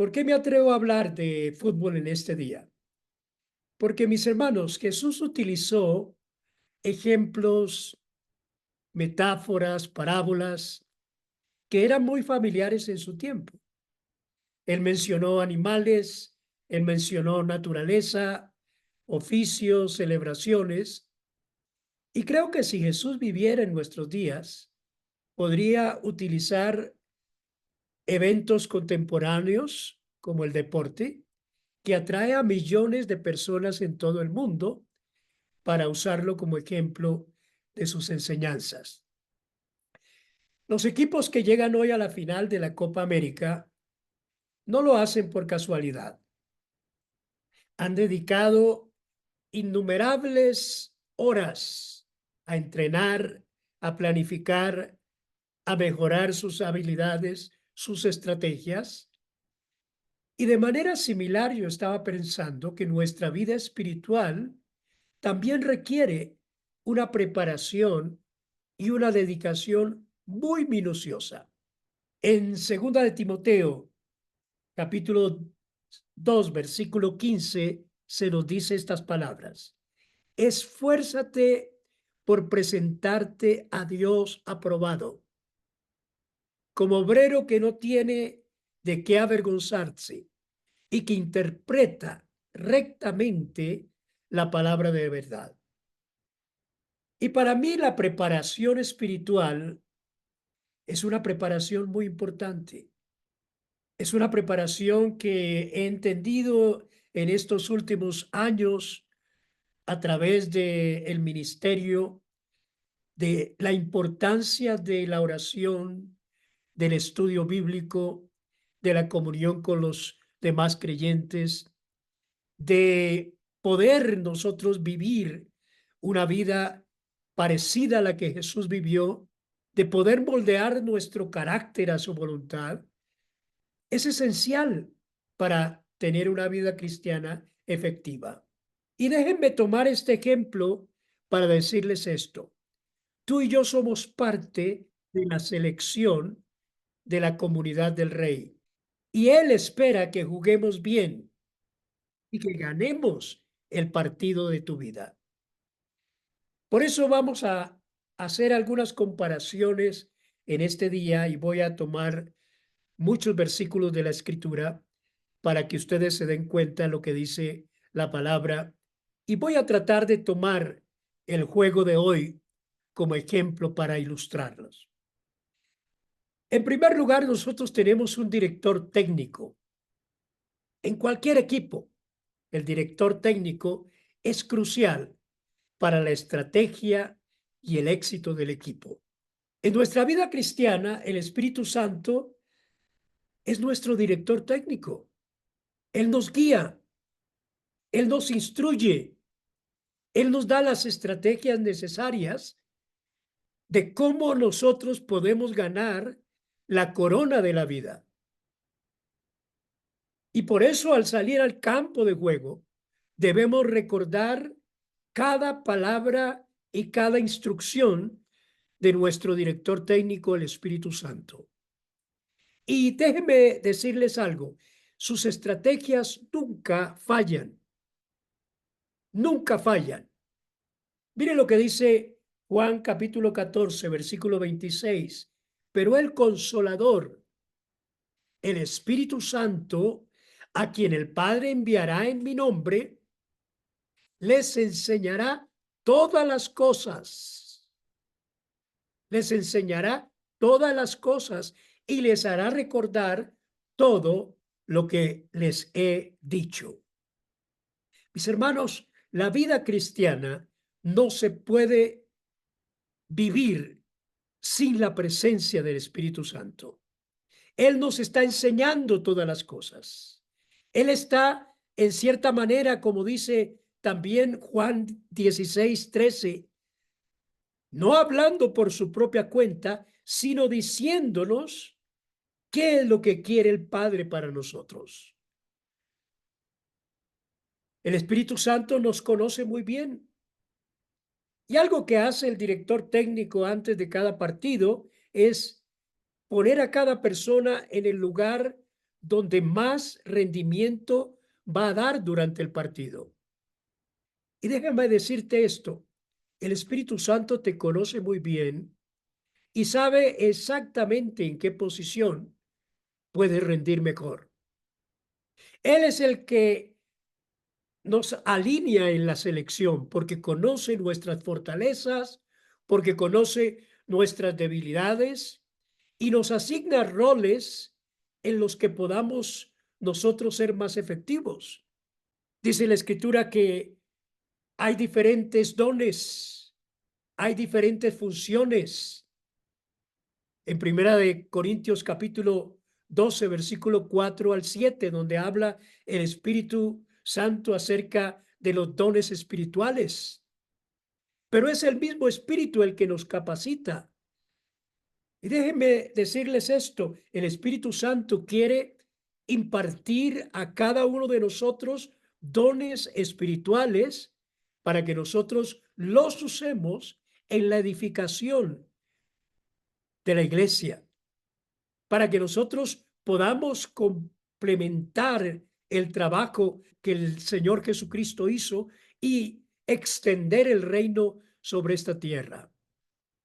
¿Por qué me atrevo a hablar de fútbol en este día? Porque, mis hermanos, Jesús utilizó ejemplos, metáforas, parábolas que eran muy familiares en su tiempo. Él mencionó animales, él mencionó naturaleza, oficios, celebraciones, y creo que si Jesús viviera en nuestros días, podría utilizar eventos contemporáneos como el deporte, que atrae a millones de personas en todo el mundo para usarlo como ejemplo de sus enseñanzas. Los equipos que llegan hoy a la final de la Copa América no lo hacen por casualidad. Han dedicado innumerables horas a entrenar, a planificar, a mejorar sus habilidades, sus estrategias. Y de manera similar, yo estaba pensando que nuestra vida espiritual también requiere una preparación y una dedicación muy minuciosa. En segunda de Timoteo, capítulo 2, versículo 15, se nos dice estas palabras: esfuérzate por presentarte a Dios aprobado, como obrero que no tiene de qué avergonzarse y que interpreta rectamente la palabra de verdad. Y para mí la preparación espiritual es una preparación muy importante. Es una preparación que he entendido en estos últimos años a través del ministerio, de la importancia de la oración, del estudio bíblico, de la comunión con los demás creyentes, de poder nosotros vivir una vida parecida a la que Jesús vivió, de poder moldear nuestro carácter a su voluntad, es esencial para tener una vida cristiana efectiva. Y déjenme tomar este ejemplo para decirles esto. Tú y yo somos parte de la selección de la comunidad del Rey. Y Él espera que juguemos bien y que ganemos el partido de tu vida. Por eso vamos a hacer algunas comparaciones en este día y voy a tomar muchos versículos de la Escritura para que ustedes se den cuenta de lo que dice la palabra, y voy a tratar de tomar el juego de hoy como ejemplo para ilustrarlos. En primer lugar, nosotros tenemos un director técnico. En cualquier equipo, el director técnico es crucial para la estrategia y el éxito del equipo. En nuestra vida cristiana, el Espíritu Santo es nuestro director técnico. Él nos guía, Él nos instruye, Él nos da las estrategias necesarias de cómo nosotros podemos ganar la corona de la vida. Y por eso, al salir al campo de juego, debemos recordar cada palabra y cada instrucción de nuestro director técnico, el Espíritu Santo. Y déjenme decirles algo, sus estrategias nunca fallan, nunca fallan. Mire lo que dice Juan capítulo 14, versículo 26. Pero el Consolador, el Espíritu Santo, a quien el Padre enviará en mi nombre, les enseñará todas las cosas. Les enseñará todas las cosas y les hará recordar todo lo que les he dicho. Mis hermanos, la vida cristiana no se puede vivir sin la presencia del Espíritu Santo. Él nos está enseñando todas las cosas. Él está, en cierta manera, como dice también Juan 16:13, no hablando por su propia cuenta, sino diciéndonos qué es lo que quiere el Padre para nosotros. El Espíritu Santo nos conoce muy bien. Y algo que hace el director técnico antes de cada partido es poner a cada persona en el lugar donde más rendimiento va a dar durante el partido. Y déjame decirte esto, el Espíritu Santo te conoce muy bien y sabe exactamente en qué posición puedes rendir mejor. Él es el que nos alinea en la selección porque conoce nuestras fortalezas, porque conoce nuestras debilidades y nos asigna roles en los que podamos nosotros ser más efectivos. Dice la Escritura que hay diferentes dones, hay diferentes funciones. En Primera de Corintios capítulo 12, versículo 4 al 7, donde habla el Espíritu Santo acerca de los dones espirituales. Pero es el mismo Espíritu el que nos capacita. Y déjenme decirles esto, el Espíritu Santo quiere impartir a cada uno de nosotros dones espirituales para que nosotros los usemos en la edificación de la iglesia, para que nosotros podamos complementar el trabajo que el Señor Jesucristo hizo y extender el reino sobre esta tierra.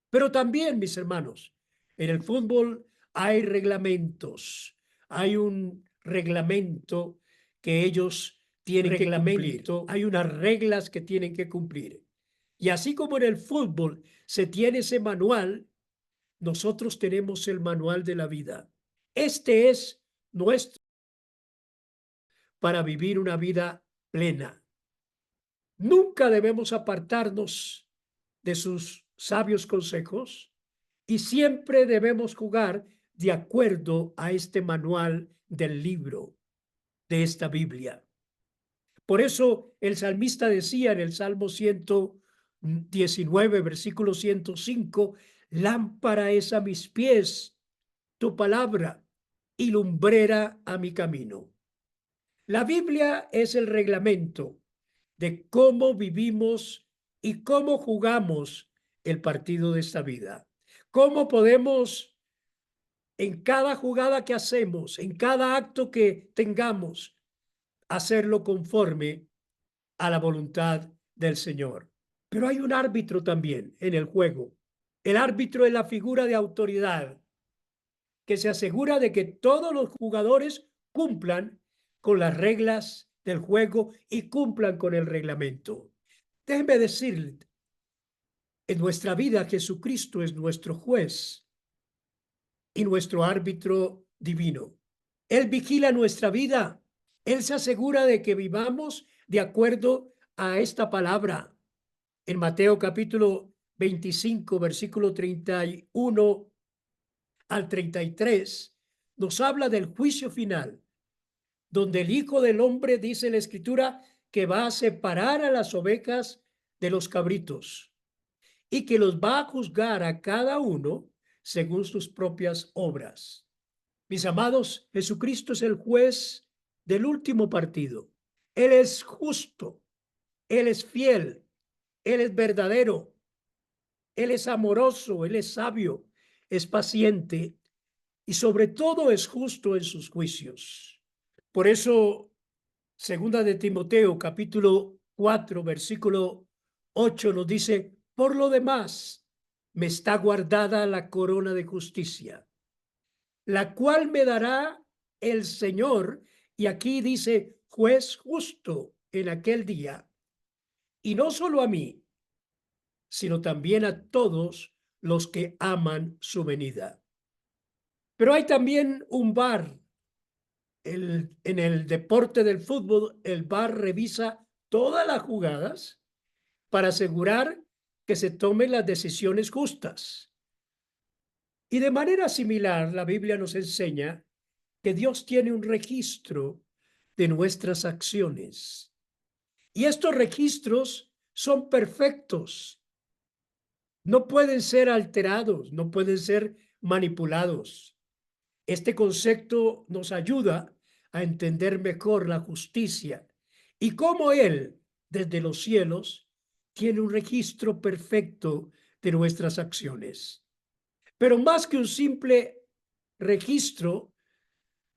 Pero también, mis hermanos, en el fútbol hay reglamentos. Hay un reglamento que ellos tienen que cumplir. Hay unas reglas que tienen que cumplir. Y así como en el fútbol se tiene ese manual, nosotros tenemos el manual de la vida. Este es nuestro para vivir una vida plena. Nunca debemos apartarnos de sus sabios consejos y siempre debemos jugar de acuerdo a este manual del libro de esta Biblia. Por eso el salmista decía en el Salmo 119, versículo 105, lámpara es a mis pies tu palabra y lumbrera a mi camino. La Biblia es el reglamento de cómo vivimos y cómo jugamos el partido de esta vida. Cómo podemos en cada jugada que hacemos, en cada acto que tengamos, hacerlo conforme a la voluntad del Señor. Pero hay un árbitro también en el juego. El árbitro es la figura de autoridad que se asegura de que todos los jugadores cumplan con las reglas del juego y cumplan con el reglamento. Déjenme decirle, en nuestra vida Jesucristo es nuestro juez y nuestro árbitro divino. Él vigila nuestra vida. Él se asegura de que vivamos de acuerdo a esta palabra. En Mateo capítulo 25, versículo 31 al 33, nos habla del juicio final, donde el Hijo del Hombre, dice la Escritura, que va a separar a las ovejas de los cabritos y que los va a juzgar a cada uno según sus propias obras. Mis amados, Jesucristo es el juez del último partido. Él es justo, Él es fiel, Él es verdadero, Él es amoroso, Él es sabio, es paciente y sobre todo es justo en sus juicios. Por eso, segunda de Timoteo, capítulo 4, versículo 8 nos dice, por lo demás, me está guardada la corona de justicia, la cual me dará el Señor, y aquí dice, juez justo en aquel día, y no solo a mí, sino también a todos los que aman su venida. Pero hay también un VAR. En el deporte del fútbol, el VAR revisa todas las jugadas para asegurar que se tomen las decisiones justas. Y de manera similar, la Biblia nos enseña que Dios tiene un registro de nuestras acciones. Y estos registros son perfectos. No pueden ser alterados, no pueden ser manipulados. Este concepto nos ayuda a entender mejor la justicia y cómo Él, desde los cielos, tiene un registro perfecto de nuestras acciones. Pero más que un simple registro,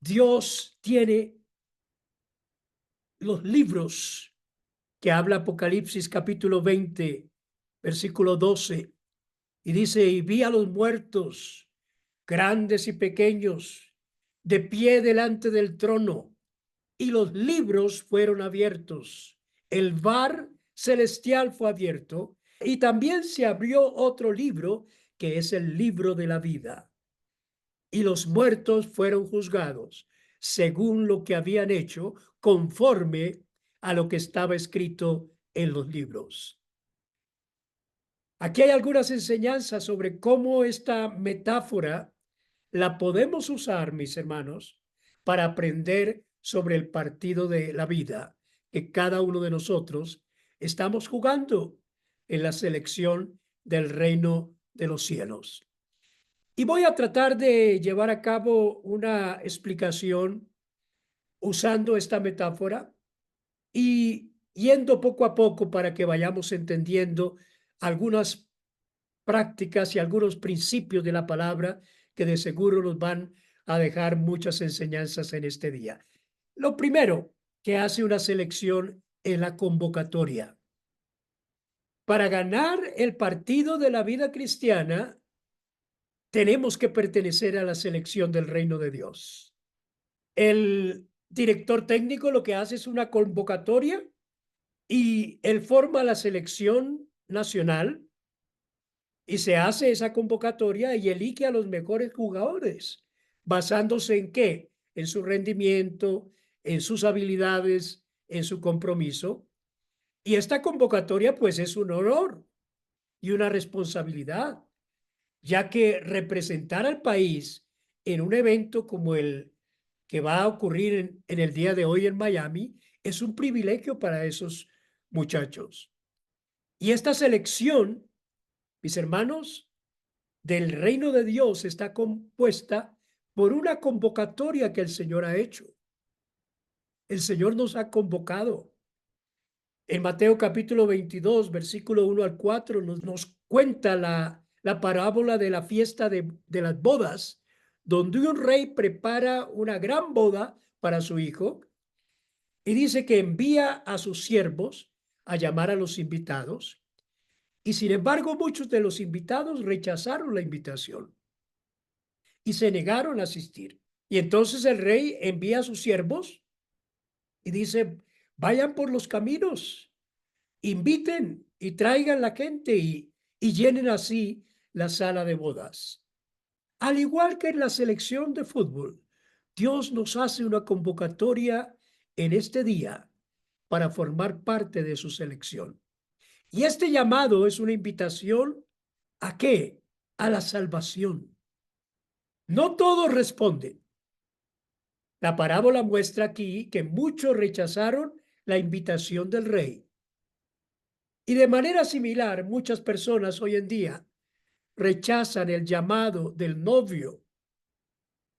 Dios tiene los libros que habla Apocalipsis capítulo 20, versículo 12, y dice, y vi a los muertos, grandes y pequeños, de pie delante del trono, y los libros fueron abiertos. El var celestial fue abierto, y también se abrió otro libro, que es el libro de la vida. Y los muertos fueron juzgados según lo que habían hecho, conforme a lo que estaba escrito en los libros. Aquí hay algunas enseñanzas sobre cómo esta metáfora la podemos usar, mis hermanos, para aprender sobre el partido de la vida que cada uno de nosotros estamos jugando en la selección del reino de los cielos. Y voy a tratar de llevar a cabo una explicación usando esta metáfora y yendo poco a poco para que vayamos entendiendo algunas prácticas y algunos principios de la palabra que de seguro nos van a dejar muchas enseñanzas en este día. Lo primero que hace una selección es la convocatoria. Para ganar el partido de la vida cristiana, tenemos que pertenecer a la selección del reino de Dios. El director técnico lo que hace es una convocatoria y él forma la selección nacional y se hace esa convocatoria y elige a los mejores jugadores. ¿Basándose en qué? En su rendimiento, en sus habilidades, en su compromiso. Y esta convocatoria pues es un honor y una responsabilidad, ya que representar al país en un evento como el que va a ocurrir en el día de hoy en Miami es un privilegio para esos muchachos. Y esta selección, mis hermanos, del reino de Dios está compuesta por una convocatoria que el Señor ha hecho. El Señor nos ha convocado. En Mateo capítulo 22, versículo 1 al 4, nos cuenta la parábola de la fiesta de las bodas, donde un rey prepara una gran boda para su hijo y dice que envía a sus siervos a llamar a los invitados. Y sin embargo, muchos de los invitados rechazaron la invitación y se negaron a asistir. Y entonces el rey envía a sus siervos y dice, vayan por los caminos, inviten y traigan la gente y llenen así la sala de bodas. Al igual que en la selección de fútbol, Dios nos hace una convocatoria en este día para formar parte de su selección. Y este llamado es una invitación ¿a qué? A la salvación. No todos responden. La parábola muestra aquí que muchos rechazaron la invitación del rey. Y de manera similar, muchas personas hoy en día rechazan el llamado del novio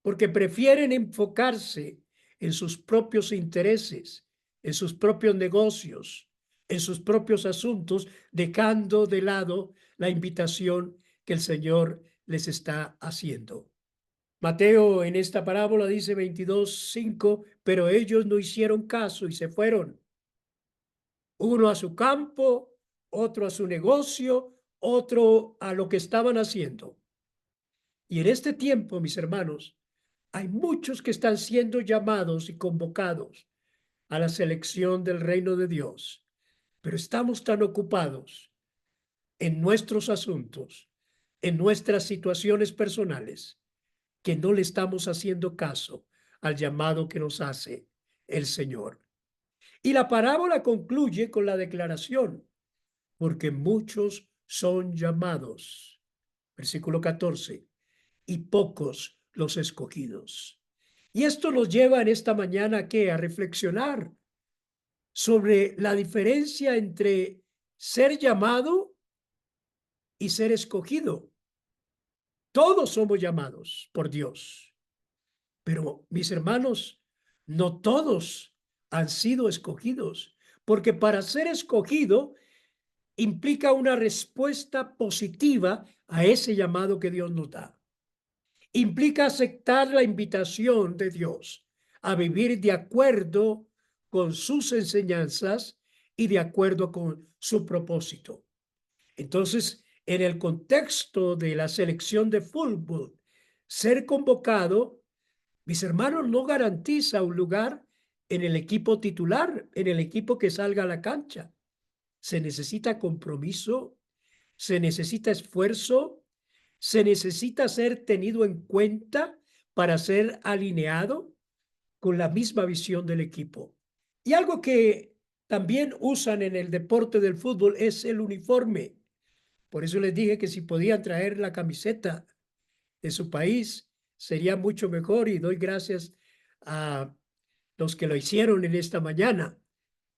porque prefieren enfocarse en sus propios intereses, en sus propios negocios, en sus propios asuntos, dejando de lado la invitación que el Señor les está haciendo. Mateo en esta parábola dice 22:5, pero ellos no hicieron caso y se fueron. Uno a su campo, otro a su negocio, otro a lo que estaban haciendo. Y en este tiempo, mis hermanos, hay muchos que están siendo llamados y convocados a la selección del reino de Dios, pero estamos tan ocupados en nuestros asuntos, en nuestras situaciones personales, que no le estamos haciendo caso al llamado que nos hace el Señor. Y la parábola concluye con la declaración, porque muchos son llamados. Versículo 14, y pocos los escogidos. Y esto nos lleva en esta mañana a reflexionar sobre la diferencia entre ser llamado y ser escogido. Todos somos llamados por Dios, pero mis hermanos, no todos han sido escogidos, porque para ser escogido implica una respuesta positiva a ese llamado que Dios nos da. implica aceptar la invitación de Dios a vivir de acuerdo con sus enseñanzas y de acuerdo con su propósito. Entonces, en el contexto de la selección de fútbol, ser convocado, mis hermanos, no garantiza un lugar en el equipo titular, en el equipo que salga a la cancha. Se necesita compromiso, se necesita esfuerzo, se necesita ser tenido en cuenta para ser alineado con la misma visión del equipo. Y algo que también usan en el deporte del fútbol es el uniforme. Por eso les dije que si podían traer la camiseta de su país, sería mucho mejor, y doy gracias a los que lo hicieron en esta mañana.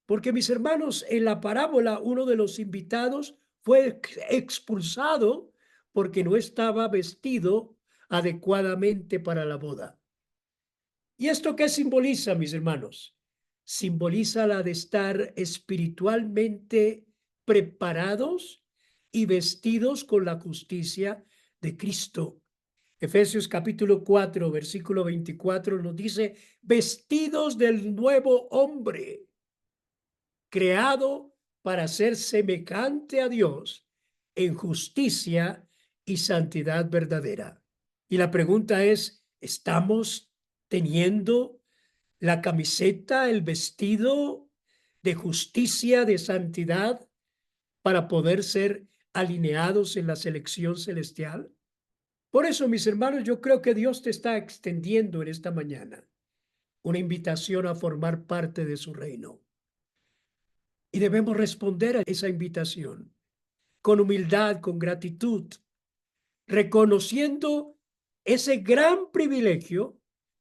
Porque, mis hermanos, en la parábola, uno de los invitados fue expulsado porque no estaba vestido adecuadamente para la boda. ¿Y esto qué simboliza, mis hermanos? Simboliza la de estar espiritualmente preparados y vestidos con la justicia de Cristo. Efesios capítulo 4, versículo 24 nos dice, vestidos del nuevo hombre, creado para ser semejante a Dios en justicia y santidad verdadera. Y la pregunta es, ¿estamos teniendo la camiseta, el vestido de justicia, de santidad, para poder ser alineados en la selección celestial? Por eso, mis hermanos, yo creo que Dios te está extendiendo en esta mañana una invitación a formar parte de su reino. Y debemos responder a esa invitación con humildad, con gratitud, reconociendo ese gran privilegio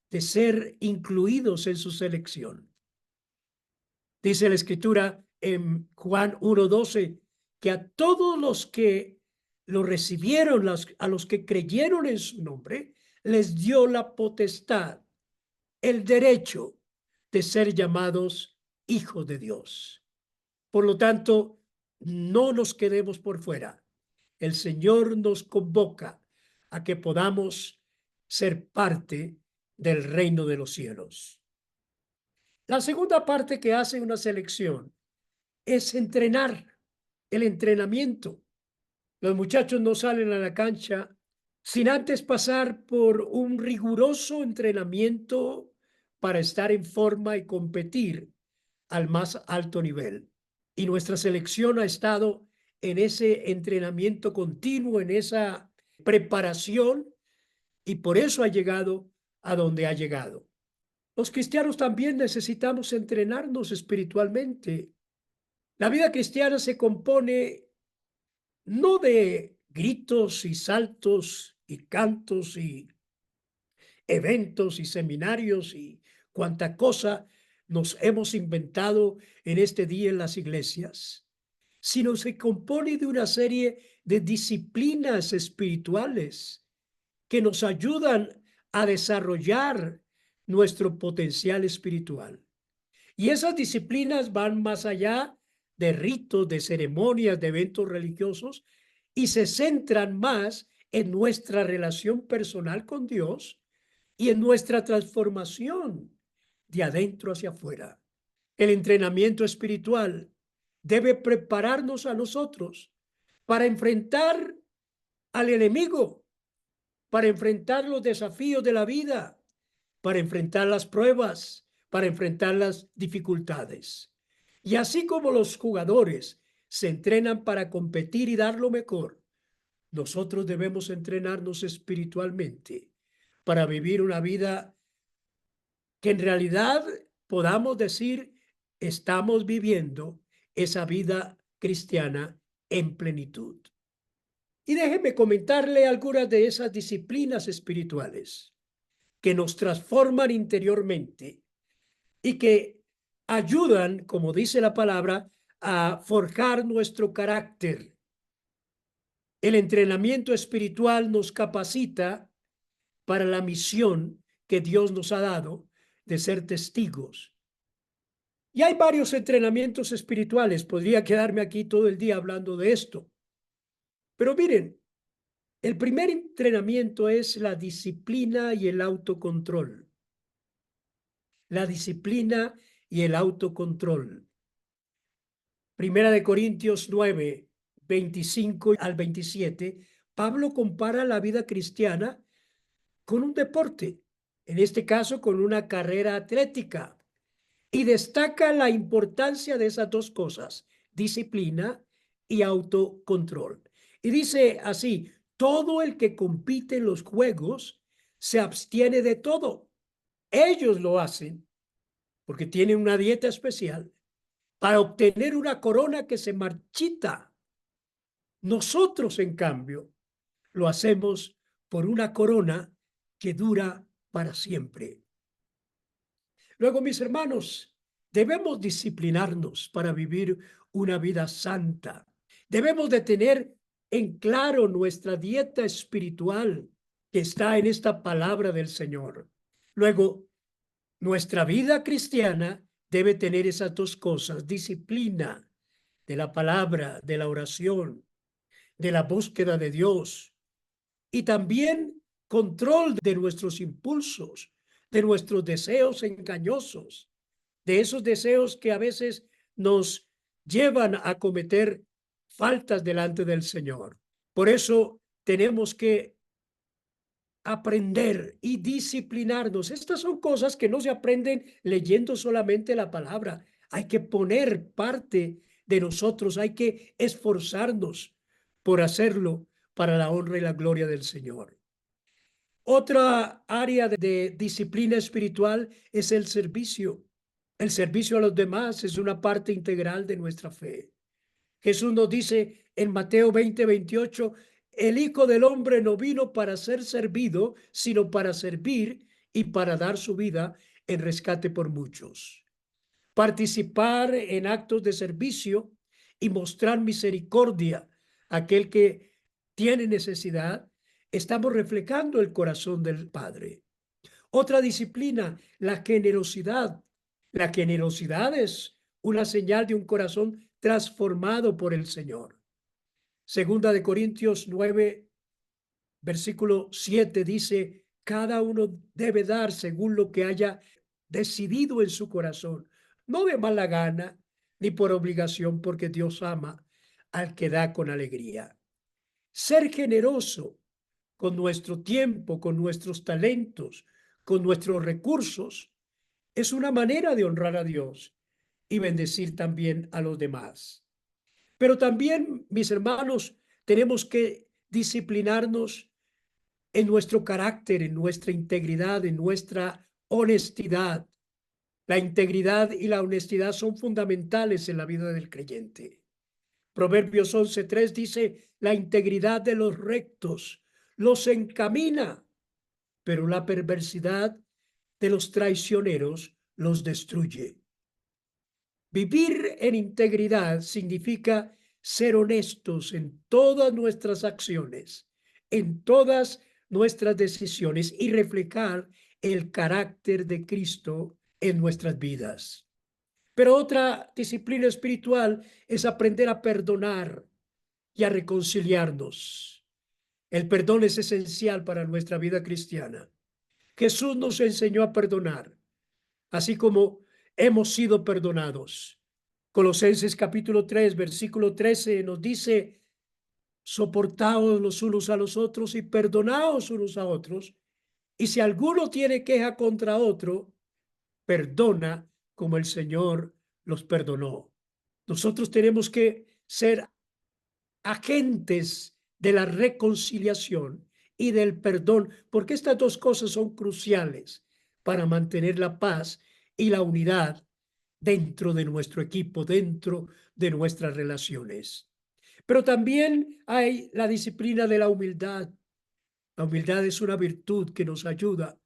de ser incluidos en su selección. Dice la Escritura en Juan 1:12 que a todos los que lo recibieron, a los que creyeron en su nombre, les dio la potestad, el derecho de ser llamados hijos de Dios. Por lo tanto, no nos quedemos por fuera. El Señor nos convoca a que podamos ser parte del reino de los cielos. La segunda parte que hace una selección es entrenar, el entrenamiento. Los muchachos no salen a la cancha sin antes pasar por un riguroso entrenamiento para estar en forma y competir al más alto nivel. Y nuestra selección ha estado en ese entrenamiento continuo, en esa preparación, y por eso ha llegado a donde ha llegado. Los cristianos también necesitamos entrenarnos espiritualmente. La vida cristiana se compone no de gritos y saltos y cantos y eventos y seminarios y cuanta cosa nos hemos inventado en este día en las iglesias, sino se compone de una serie de disciplinas espirituales que nos ayudan a desarrollar nuestro potencial espiritual. Y esas disciplinas van más allá de ritos, de ceremonias, de eventos religiosos, y se centran más en nuestra relación personal con Dios y en nuestra transformación de adentro hacia afuera. El entrenamiento espiritual debe prepararnos a nosotros para enfrentar al enemigo, para enfrentar los desafíos de la vida, para enfrentar las pruebas, para enfrentar las dificultades. Y así como los jugadores se entrenan para competir y dar lo mejor, nosotros debemos entrenarnos espiritualmente para vivir una vida que en realidad podamos decir estamos viviendo esa vida cristiana en plenitud. Y déjeme comentarle algunas de esas disciplinas espirituales que nos transforman interiormente y que ayudan, como dice la palabra, a forjar nuestro carácter. El entrenamiento espiritual nos capacita para la misión que Dios nos ha dado de ser testigos. Y hay varios entrenamientos espirituales. Podría quedarme aquí todo el día hablando de esto. Pero miren, El primer entrenamiento es la disciplina y el autocontrol. La disciplina y el autocontrol. Primera de Corintios 9, 25 al 27, Pablo compara la vida cristiana con un deporte, en este caso con una carrera atlética, y destaca la importancia de esas dos cosas, disciplina y autocontrol. Y dice así, todo el que compite en los juegos se abstiene de todo. Ellos lo hacen porque tienen una dieta especial para obtener una corona que se marchita. Nosotros, en cambio, lo hacemos por una corona que dura para siempre. Luego, mis hermanos, debemos disciplinarnos para vivir una vida santa. Debemos de tener en claro nuestra dieta espiritual que está en esta palabra del Señor. Luego, nuestra vida cristiana debe tener esas dos cosas, disciplina de la palabra, de la oración, de la búsqueda de Dios y también control de nuestros impulsos, de nuestros deseos engañosos, de esos deseos que a veces nos llevan a cometer faltas delante del Señor. Por eso tenemos que aprender y disciplinarnos. Estas son cosas que no se aprenden leyendo solamente la palabra. Hay que poner parte de nosotros, hay que esforzarnos por hacerlo para la honra y la gloria del Señor. Otra área de disciplina espiritual es el servicio. El servicio a los demás es una parte integral de nuestra fe. Jesús nos dice en Mateo 20:28, el Hijo del Hombre no vino para ser servido, sino para servir y para dar su vida en rescate por muchos. Participar en actos de servicio y mostrar misericordia a aquel que tiene necesidad, estamos reflejando el corazón del Padre. Otra disciplina, la generosidad. La generosidad es una señal de un corazón transformado por el Señor. Segunda de Corintios 9, versículo 7 dice, cada uno debe dar según lo que haya decidido en su corazón, no de mala gana ni por obligación, porque Dios ama al que da con alegría. Ser generoso con nuestro tiempo, con nuestros talentos, con nuestros recursos, es una manera de honrar a Dios y bendecir también a los demás. Pero también, mis hermanos, tenemos que disciplinarnos en nuestro carácter, en nuestra integridad, en nuestra honestidad. La integridad y la honestidad son fundamentales en la vida del creyente. Proverbios 11:3 dice, la integridad de los rectos los encamina, pero la perversidad de los traicioneros los destruye. Vivir en integridad significa ser honestos en todas nuestras acciones, en todas nuestras decisiones y reflejar el carácter de Cristo en nuestras vidas. Pero otra disciplina espiritual es aprender a perdonar y a reconciliarnos. El perdón es esencial para nuestra vida cristiana. Jesús nos enseñó a perdonar, así como hemos sido perdonados. Colosenses capítulo 3, versículo 13 nos dice, soportaos los unos a los otros y perdonaos unos a otros. Y si alguno tiene queja contra otro, perdona como el Señor los perdonó. Nosotros tenemos que ser agentes de la reconciliación y del perdón, porque estas dos cosas son cruciales para mantener la paz y la unidad dentro de nuestro equipo, dentro de nuestras relaciones. Pero también hay la disciplina de la humildad. La humildad es una virtud que nos ayuda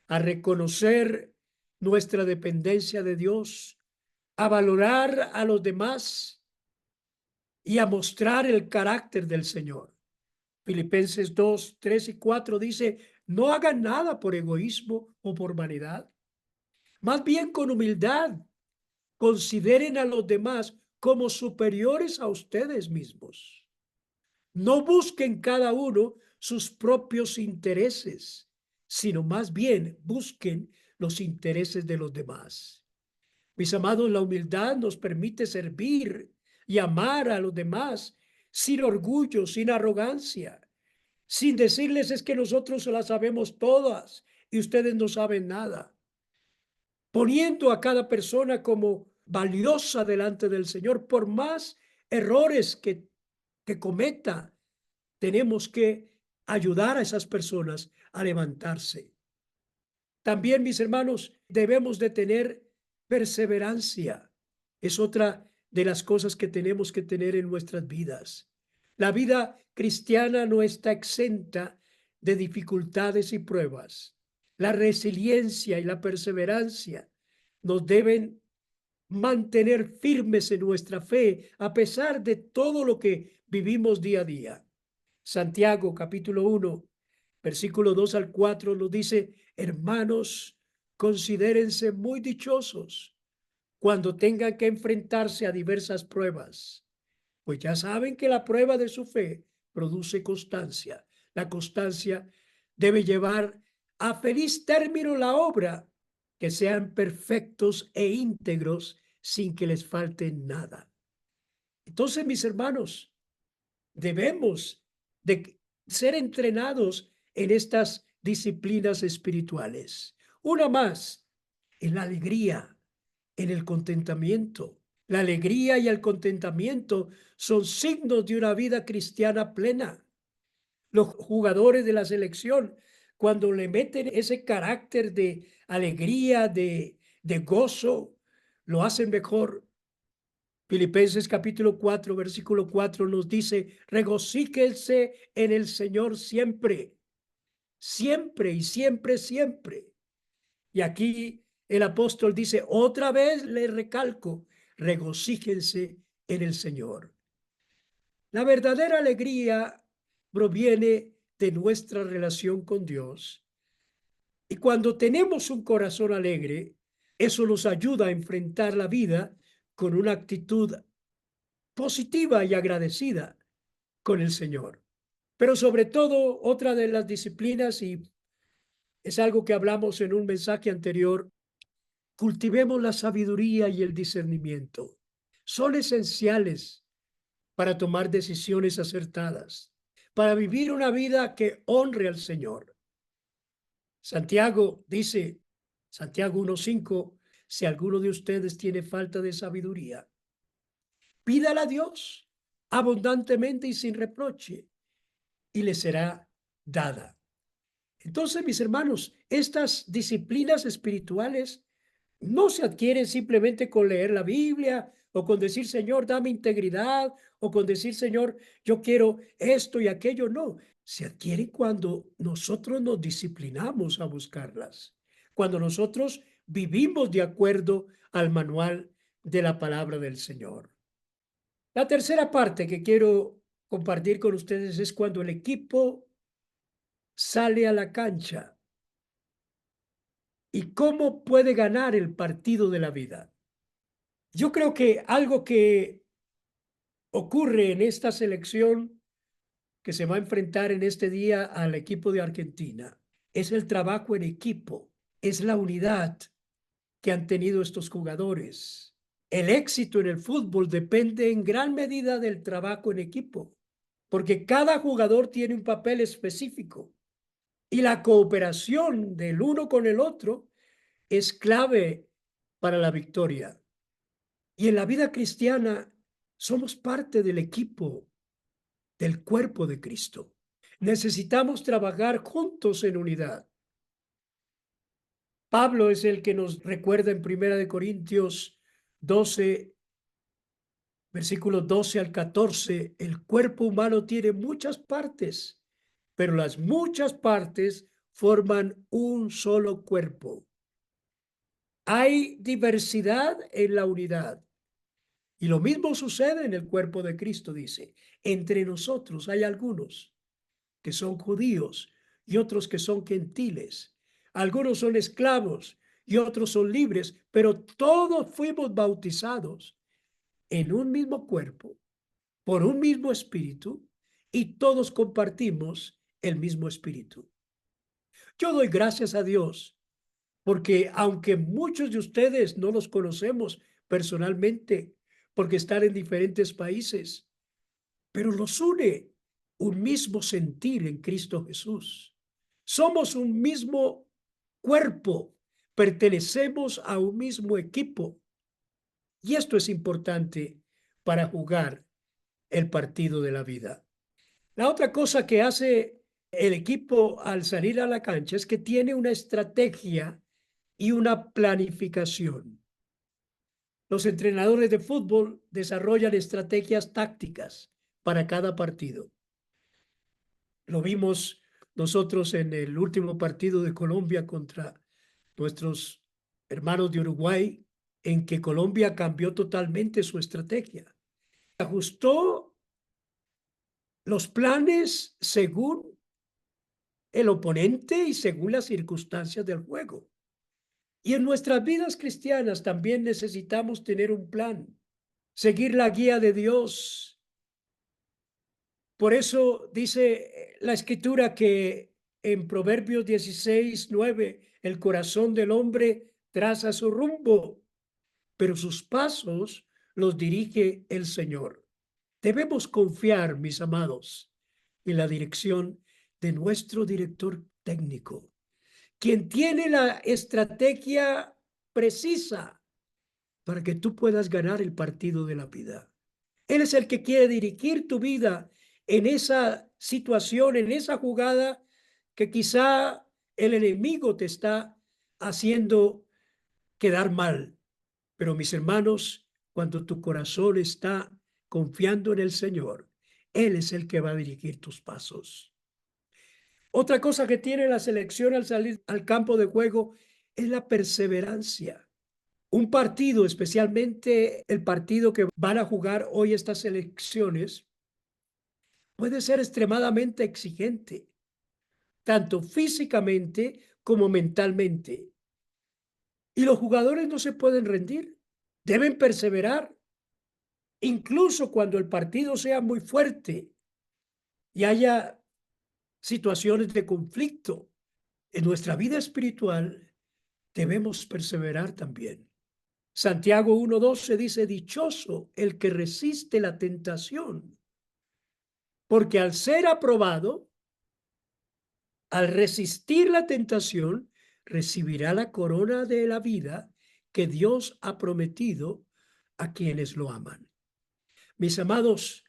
a reconocer nuestra dependencia de Dios, a valorar a los demás y a mostrar el carácter del Señor. Filipenses 2, 3 y 4 dice, no hagan nada por egoísmo o por vanidad, más bien con humildad, consideren a los demás como superiores a ustedes mismos. No busquen cada uno sus propios intereses, sino más bien busquen los intereses de los demás. Mis amados, la humildad nos permite servir y amar a los demás sin orgullo, sin arrogancia, sin decirles es que nosotros las sabemos todas y ustedes no saben nada, poniendo a cada persona como valiosa delante del Señor. Por más errores que cometa, tenemos que ayudar a esas personas a levantarse. También, mis hermanos, debemos de tener perseverancia. Es otra de las cosas que tenemos que tener en nuestras vidas. La vida cristiana no está exenta de dificultades y pruebas. La resiliencia y la perseverancia nos deben mantener firmes en nuestra fe a pesar de todo lo que vivimos día a día. Santiago capítulo 1, versículo 2 al 4 nos dice: hermanos, considérense muy dichosos cuando tengan que enfrentarse a diversas pruebas, pues ya saben que la prueba de su fe produce constancia. La constancia debe llevar a feliz término la obra, que sean perfectos e íntegros sin que les falte nada. Entonces, mis hermanos, debemos de ser entrenados en estas disciplinas espirituales. Una más, en la alegría, en el contentamiento. La alegría y el contentamiento son signos de una vida cristiana plena. Los jugadores de la selección, cuando le meten ese carácter de alegría, de gozo, lo hacen mejor. Filipenses capítulo 4, versículo 4 nos dice: regocíquense en el Señor siempre, siempre y siempre, siempre. Y aquí el apóstol dice, otra vez le recalco, regocíquense en el Señor. La verdadera alegría proviene de nuestra relación con Dios. Y cuando tenemos un corazón alegre, eso nos ayuda a enfrentar la vida con una actitud positiva y agradecida con el Señor. Pero sobre todo, otra de las disciplinas, y es algo que hablamos en un mensaje anterior, cultivemos la sabiduría y el discernimiento. Son esenciales para tomar decisiones acertadas, para vivir una vida que honre al Señor. Santiago dice, Santiago 1:5, si alguno de ustedes tiene falta de sabiduría, pídala a Dios abundantemente y sin reproche, y le será dada. Entonces, mis hermanos, estas disciplinas espirituales no se adquieren simplemente con leer la Biblia o con decir, Señor, dame integridad, o con decir, Señor, yo quiero esto y aquello. No, se adquieren cuando nosotros nos disciplinamos a buscarlas, cuando nosotros vivimos de acuerdo al manual de la palabra del Señor. La tercera parte que quiero compartir con ustedes es cuando el equipo sale a la cancha y cómo puede ganar el partido de la vida. Yo creo que algo que ocurre en esta selección que se va a enfrentar en este día al equipo de Argentina es el trabajo en equipo, es la unidad que han tenido estos jugadores. El éxito en el fútbol depende en gran medida del trabajo en equipo, porque cada jugador tiene un papel específico y la cooperación del uno con el otro es clave para la victoria. Y en la vida cristiana somos parte del equipo, del cuerpo de Cristo. Necesitamos trabajar juntos en unidad. Pablo es el que nos recuerda en 1 Corintios 12, versículos 12 al 14, el cuerpo humano tiene muchas partes, pero las muchas partes forman un solo cuerpo. Hay diversidad en la unidad. Y lo mismo sucede en el cuerpo de Cristo, dice. Entre nosotros hay algunos que son judíos y otros que son gentiles. Algunos son esclavos y otros son libres, pero todos fuimos bautizados en un mismo cuerpo, por un mismo espíritu, y todos compartimos el mismo espíritu. Yo doy gracias a Dios porque aunque muchos de ustedes no los conocemos personalmente, porque están en diferentes países, pero los une un mismo sentir en Cristo Jesús. Somos un mismo cuerpo, pertenecemos a un mismo equipo. Y esto es importante para jugar el partido de la vida. La otra cosa que hace el equipo al salir a la cancha es que tiene una estrategia y una planificación. Los entrenadores de fútbol desarrollan estrategias tácticas para cada partido. Lo vimos nosotros en el último partido de Colombia contra nuestros hermanos de Uruguay, en que Colombia cambió totalmente su estrategia. Ajustó los planes según el oponente y según las circunstancias del juego. Y en nuestras vidas cristianas también necesitamos tener un plan, seguir la guía de Dios. Por eso dice la Escritura que en Proverbios 16:9, el corazón del hombre traza su rumbo, pero sus pasos los dirige el Señor. Debemos confiar, mis amados, en la dirección de nuestro director técnico, quien tiene la estrategia precisa para que tú puedas ganar el partido de la vida. Él es el que quiere dirigir tu vida en esa situación, en esa jugada que quizá el enemigo te está haciendo quedar mal. Pero mis hermanos, cuando tu corazón está confiando en el Señor, Él es el que va a dirigir tus pasos. Otra cosa que tiene la selección al salir al campo de juego es la perseverancia. Un partido, especialmente el partido que van a jugar hoy estas selecciones, puede ser extremadamente exigente, tanto físicamente como mentalmente. Y los jugadores no se pueden rendir, deben perseverar, incluso cuando el partido sea muy fuerte y haya situaciones de conflicto. En nuestra vida espiritual debemos perseverar también. Santiago 1:12 dice, dichoso el que resiste la tentación, porque al ser aprobado, al resistir la tentación, recibirá la corona de la vida que Dios ha prometido a quienes lo aman. Mis amados,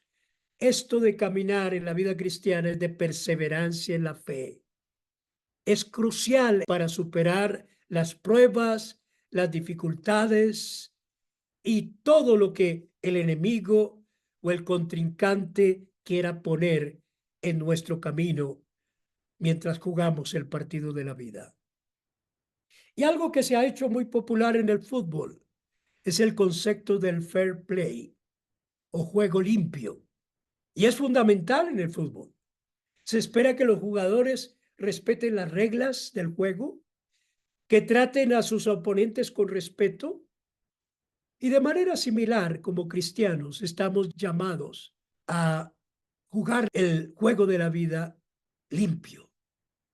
esto de caminar en la vida cristiana es de perseverancia en la fe. Es crucial para superar las pruebas, las dificultades y todo lo que el enemigo o el contrincante quiera poner en nuestro camino mientras jugamos el partido de la vida. Y algo que se ha hecho muy popular en el fútbol es el concepto del fair play o juego limpio. Y es fundamental en el fútbol. Se espera que los jugadores respeten las reglas del juego, que traten a sus oponentes con respeto. Y de manera similar, como cristianos, estamos llamados a jugar el juego de la vida limpio.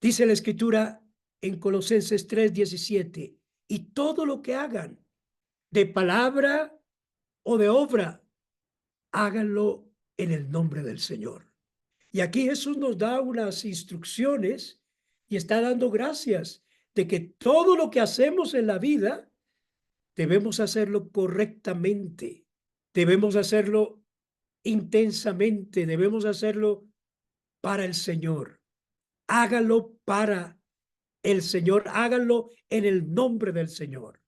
Dice la Escritura en Colosenses 3:17, y todo lo que hagan, de palabra o de obra, háganlo en el nombre del Señor. Y aquí Jesús nos da unas instrucciones y está dando gracias de que todo lo que hacemos en la vida debemos hacerlo correctamente, debemos hacerlo intensamente, debemos hacerlo para el Señor. Hágalo para el Señor, háganlo en el nombre del Señor.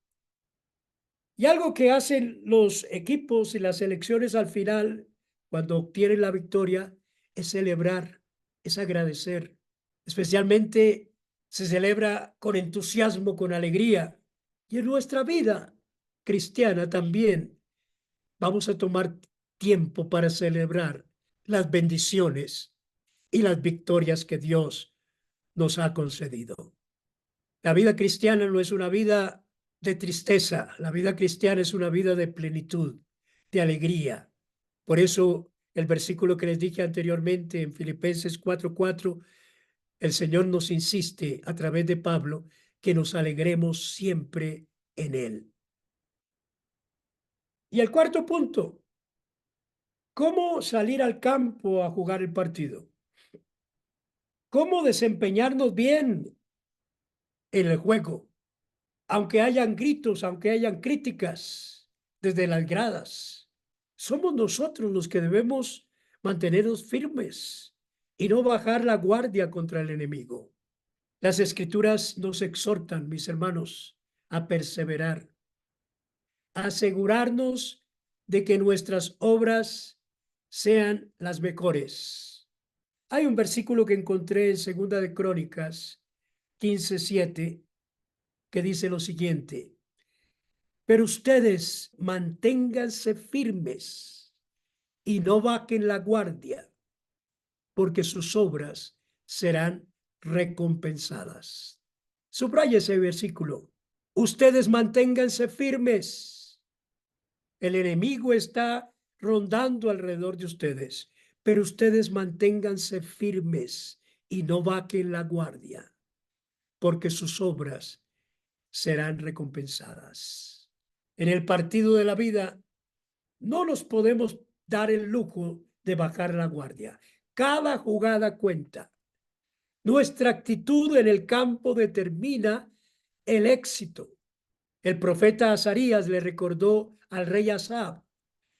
Y algo que hacen los equipos y las selecciones al final, cuando obtienen la victoria, es celebrar, es agradecer. Especialmente se celebra con entusiasmo, con alegría. Y en nuestra vida cristiana también vamos a tomar tiempo para celebrar las bendiciones y las victorias que Dios nos ha concedido. La vida cristiana no es una vida de tristeza, la vida cristiana es una vida de plenitud, de alegría. Por eso el versículo que les dije anteriormente en Filipenses 4:4 el Señor nos insiste a través de Pablo que nos alegremos siempre en Él. Y el cuarto punto, ¿cómo salir al campo a jugar el partido? ¿Cómo desempeñarnos bien en el juego? Aunque hayan gritos, aunque hayan críticas desde las gradas, somos nosotros los que debemos mantenernos firmes y no bajar la guardia contra el enemigo. Las Escrituras nos exhortan, mis hermanos, a perseverar, a asegurarnos de que nuestras obras sean las mejores. Hay un versículo que encontré en Segunda de Crónicas 15:7 que dice lo siguiente: pero ustedes manténganse firmes y no bajen la guardia, porque sus obras serán recompensadas. Subraya ese versículo. Ustedes manténganse firmes. El enemigo está rondando alrededor de ustedes, pero ustedes manténganse firmes y no bajen la guardia, porque sus obras serán recompensadas. En el partido de la vida no nos podemos dar el lujo de bajar la guardia. Cada jugada cuenta. Nuestra actitud en el campo determina el éxito. El profeta Azarías le recordó al rey Asab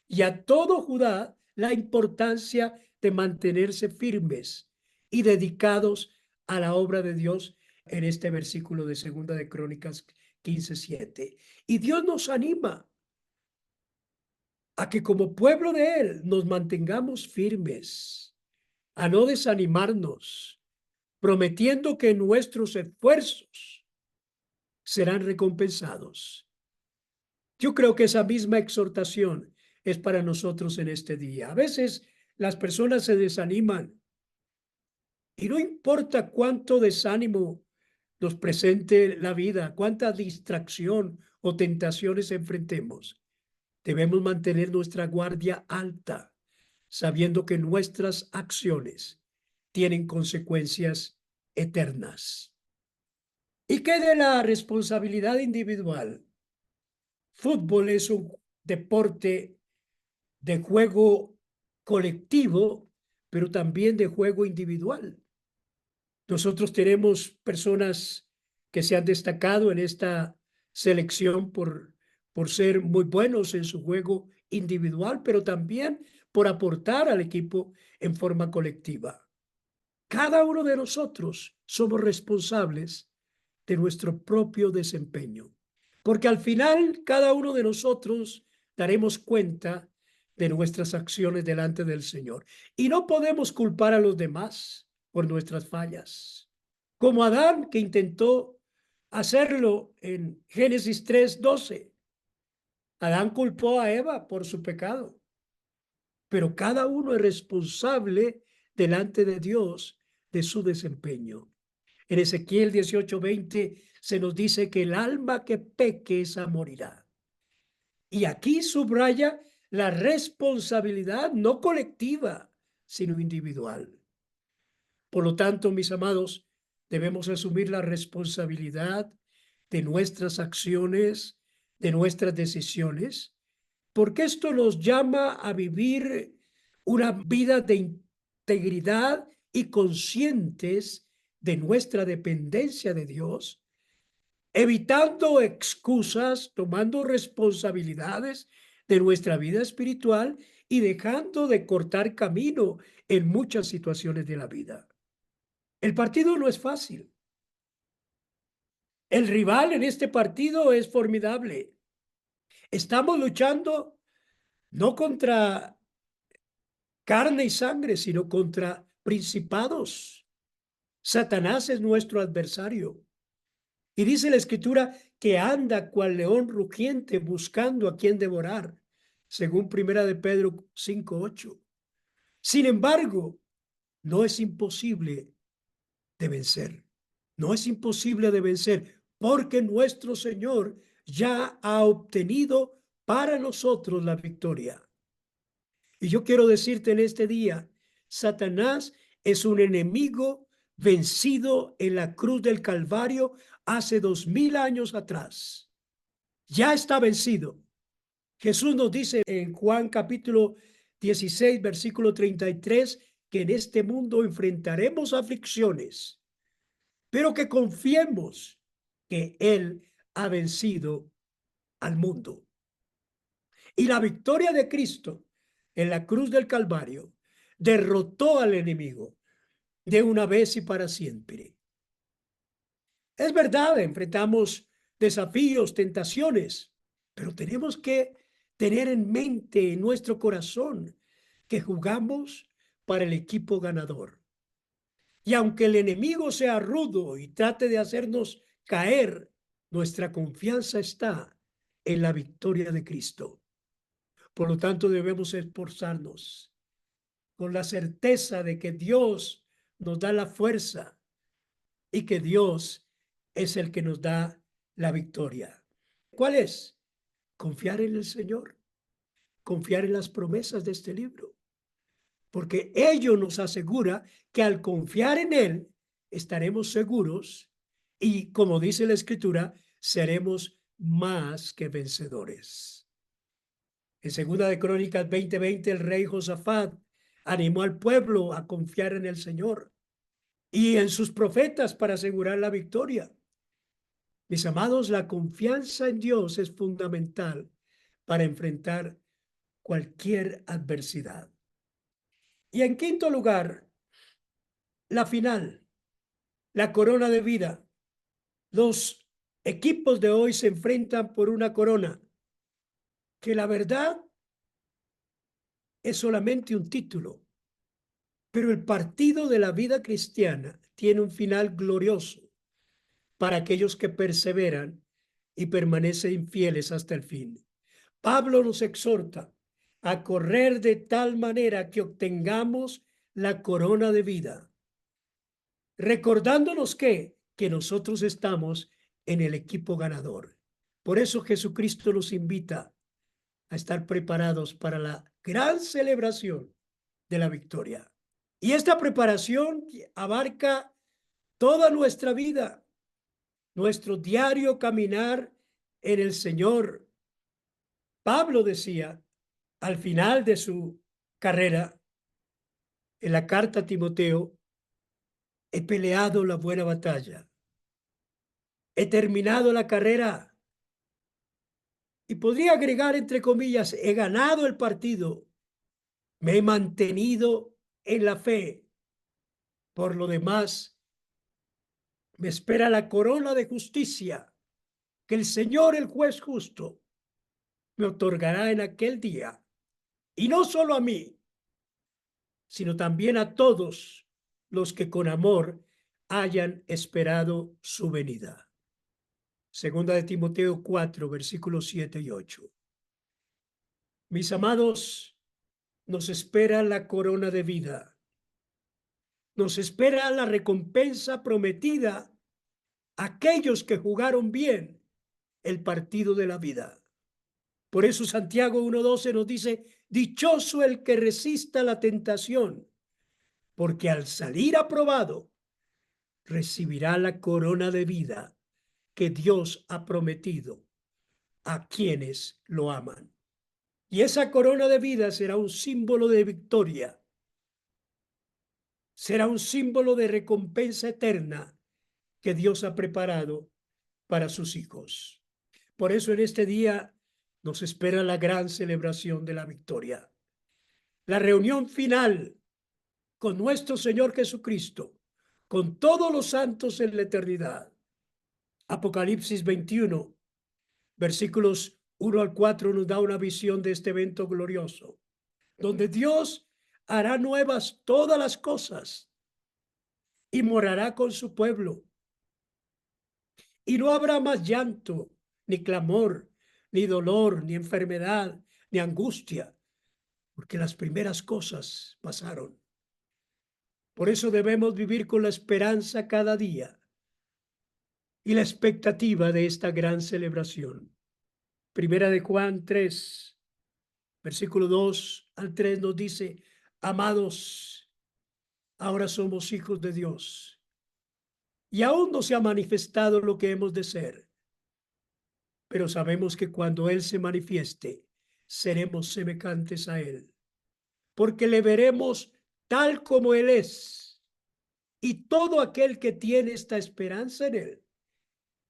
y a todo Judá la importancia de mantenerse firmes y dedicados a la obra de Dios en este versículo de Segunda de Crónicas 15:7. Y Dios nos anima a que como pueblo de Él nos mantengamos firmes, a no desanimarnos, prometiendo que nuestros esfuerzos serán recompensados. Yo creo que esa misma exhortación es para nosotros en este día. A veces las personas se desaniman y no importa cuánto desánimo nos presente la vida, cuánta distracción o tentaciones enfrentemos, debemos mantener nuestra guardia alta, sabiendo que nuestras acciones tienen consecuencias eternas. ¿Y qué de la responsabilidad individual? Fútbol es un deporte de juego colectivo, pero también de juego individual. Nosotros tenemos personas que se han destacado en esta selección por ser muy buenos en su juego individual, pero también por aportar al equipo en forma colectiva. Cada uno de nosotros somos responsables de nuestro propio desempeño, porque al final cada uno de nosotros daremos cuenta de nuestras acciones delante del Señor y no podemos culpar a los demás por nuestras fallas. Como Adán, que intentó hacerlo en Génesis 3:12. Adán culpó a Eva por su pecado, pero cada uno es responsable delante de Dios de su desempeño. En Ezequiel 18:20 se nos dice que el alma que peque esa morirá. Y aquí subraya la responsabilidad no colectiva, sino individual. Por lo tanto, mis amados, debemos asumir la responsabilidad de nuestras acciones, de nuestras decisiones, porque esto nos llama a vivir una vida de integridad y conscientes de nuestra dependencia de Dios, evitando excusas, tomando responsabilidades de nuestra vida espiritual y dejando de cortar camino en muchas situaciones de la vida. El partido no es fácil. El rival en este partido es formidable. Estamos luchando no contra carne y sangre, sino contra principados. Satanás es nuestro adversario. Y dice la Escritura que anda cual león rugiente buscando a quien devorar, según Primera de Pedro 5:8. Sin embargo, no es imposible de vencer. No es imposible de vencer, porque nuestro Señor ya ha obtenido para nosotros la victoria. Y yo quiero decirte en este día, Satanás es un enemigo vencido en la cruz del Calvario hace 2000 años atrás. Ya está vencido. Jesús nos dice en Juan capítulo 16, versículo 33, que en este mundo enfrentaremos aflicciones, pero que confiemos que Él ha vencido al mundo. Y la victoria de Cristo en la cruz del Calvario derrotó al enemigo de una vez y para siempre. Es verdad, enfrentamos desafíos, tentaciones, pero tenemos que tener en mente, en nuestro corazón, que jugamos para el equipo ganador. Y aunque el enemigo sea rudo y trate de hacernos caer, nuestra confianza está en la victoria de Cristo. Por lo tanto, debemos esforzarnos con la certeza de que Dios nos da la fuerza y que Dios es el que nos da la victoria. ¿Cuál es? Confiar en el Señor, confiar en las promesas de este libro, porque ello nos asegura que al confiar en Él estaremos seguros y, como dice la Escritura, seremos más que vencedores. En segunda de Crónicas 20:20, el rey Josafat animó al pueblo a confiar en el Señor y en sus profetas para asegurar la victoria. Mis amados, la confianza en Dios es fundamental para enfrentar cualquier adversidad. Y en quinto lugar, la final, la corona de vida. Los equipos de hoy se enfrentan por una corona que la verdad es solamente un título, pero el partido de la vida cristiana tiene un final glorioso para aquellos que perseveran y permanecen fieles hasta el fin. Pablo nos exhorta a correr de tal manera que obtengamos la corona de vida, recordándonos que nosotros estamos en el equipo ganador. Por eso Jesucristo nos invita a estar preparados para la gran celebración de la victoria. Y esta preparación abarca toda nuestra vida, nuestro diario caminar en el Señor. Pablo decía al final de su carrera, en la carta a Timoteo, he peleado la buena batalla, he terminado la carrera y podría agregar entre comillas, he ganado el partido, me he mantenido en la fe. Por lo demás, me espera la corona de justicia que el Señor, el juez justo, me otorgará en aquel día. Y no solo a mí, sino también a todos los que con amor hayan esperado su venida. Segunda de Timoteo 4, versículos 7 y 8. Mis amados, nos espera la corona de vida. Nos espera la recompensa prometida a aquellos que jugaron bien el partido de la vida. Por eso Santiago 1:12 nos dice, dichoso el que resista la tentación, porque al salir aprobado, recibirá la corona de vida que Dios ha prometido a quienes lo aman. Y esa corona de vida será un símbolo de victoria, será un símbolo de recompensa eterna que Dios ha preparado para sus hijos. Por eso en este día nos espera la gran celebración de la victoria, la reunión final con nuestro Señor Jesucristo, con todos los santos en la eternidad. Apocalipsis 21, versículos 1 al 4 nos da una visión de este evento glorioso, donde Dios hará nuevas todas las cosas y morará con su pueblo. Y no habrá más llanto, ni clamor, ni dolor, ni enfermedad, ni angustia, porque las primeras cosas pasaron. Por eso debemos vivir con la esperanza cada día y la expectativa de esta gran celebración. Primera de Juan 3, versículo 2 al 3 nos dice, amados, ahora somos hijos de Dios y aún no se ha manifestado lo que hemos de ser, pero sabemos que cuando Él se manifieste, seremos semejantes a Él, porque le veremos tal como Él es. Y todo aquel que tiene esta esperanza en Él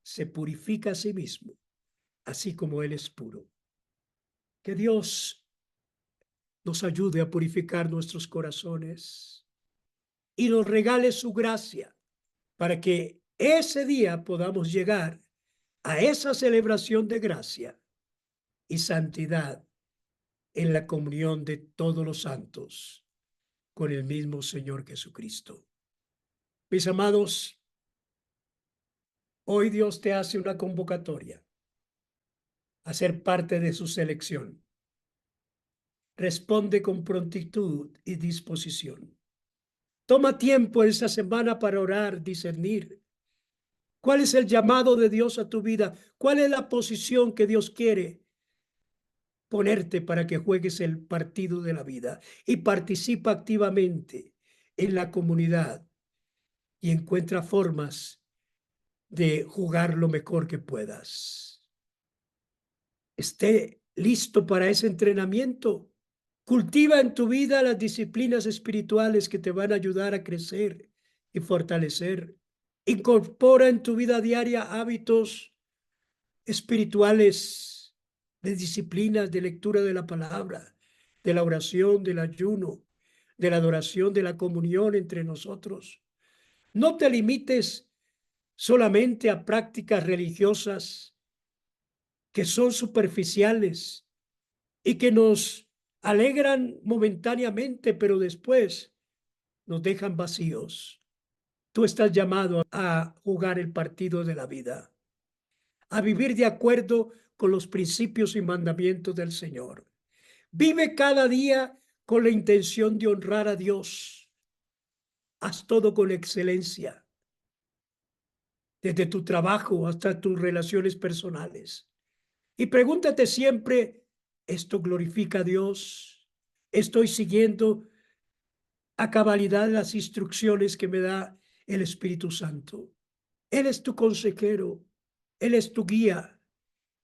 se purifica a sí mismo, así como Él es puro. Que Dios nos ayude a purificar nuestros corazones y nos regale su gracia para que ese día podamos llegar a esa celebración de gracia y santidad en la comunión de todos los santos con el mismo Señor Jesucristo. Mis amados, hoy Dios te hace una convocatoria a ser parte de su selección. Responde con prontitud y disposición. Toma tiempo esta semana para orar, discernir. ¿Cuál es el llamado de Dios a tu vida? ¿Cuál es la posición que Dios quiere ponerte para que juegues el partido de la vida? Y participa activamente en la comunidad y encuentra formas de jugar lo mejor que puedas. Esté listo para ese entrenamiento. Cultiva en tu vida las disciplinas espirituales que te van a ayudar a crecer y fortalecer. Incorpora en tu vida diaria hábitos espirituales, de disciplinas, de lectura de la palabra, de la oración, del ayuno, de la adoración, de la comunión entre nosotros. No te limites solamente a prácticas religiosas que son superficiales y que nos alegran momentáneamente, pero después nos dejan vacíos. Tú estás llamado a jugar el partido de la vida, a vivir de acuerdo con los principios y mandamientos del Señor. Vive cada día con la intención de honrar a Dios. Haz todo con excelencia, desde tu trabajo hasta tus relaciones personales. Y pregúntate siempre, ¿esto glorifica a Dios? ¿Estoy siguiendo a cabalidad las instrucciones que me da el Espíritu Santo? Él es tu consejero, Él es tu guía,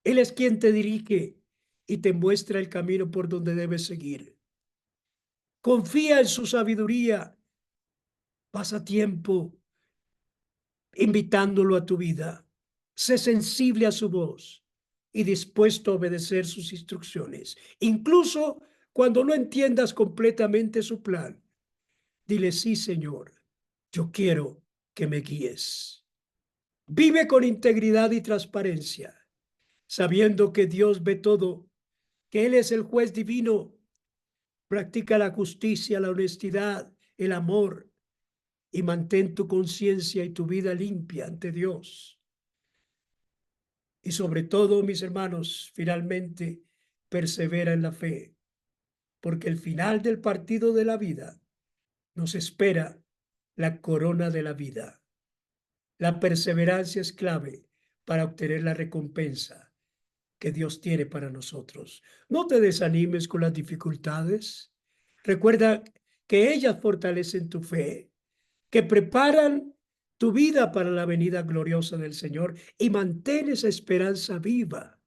Él es quien te dirige y te muestra el camino por donde debes seguir. Confía en su sabiduría, pasa tiempo invitándolo a tu vida. Sé sensible a su voz y dispuesto a obedecer sus instrucciones, incluso cuando no entiendas completamente su plan. Dile: sí, Señor, yo quiero que me guíes. Vive con integridad y transparencia, sabiendo que Dios ve todo, que Él es el juez divino. Practica la justicia, la honestidad, el amor y mantén tu conciencia y tu vida limpia ante Dios. Y sobre todo, mis hermanos, finalmente, persevera en la fe, porque el final del partido de la vida nos espera la corona de la vida. La perseverancia es clave para obtener la recompensa que Dios tiene para nosotros. No te desanimes con las dificultades. Recuerda que ellas fortalecen tu fe, que preparan tu vida para la venida gloriosa del Señor, y mantén esa esperanza viva,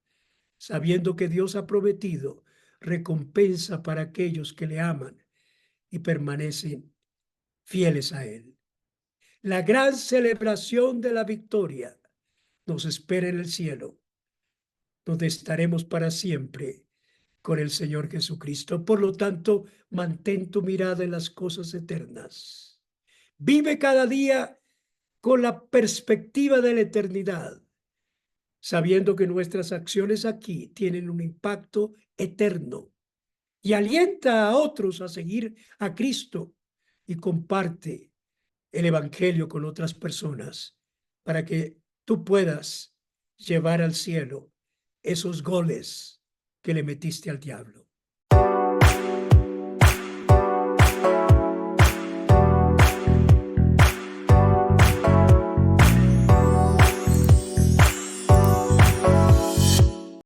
sabiendo que Dios ha prometido recompensa para aquellos que le aman y permanecen fieles a Él. La gran celebración de la victoria nos espera en el cielo, donde estaremos para siempre con el Señor Jesucristo. Por lo tanto, mantén tu mirada en las cosas eternas. Vive cada día con la perspectiva de la eternidad, sabiendo que nuestras acciones aquí tienen un impacto eterno, y alienta a otros a seguir a Cristo y comparte el Evangelio con otras personas para que tú puedas llevar al cielo esos goles que le metiste al diablo.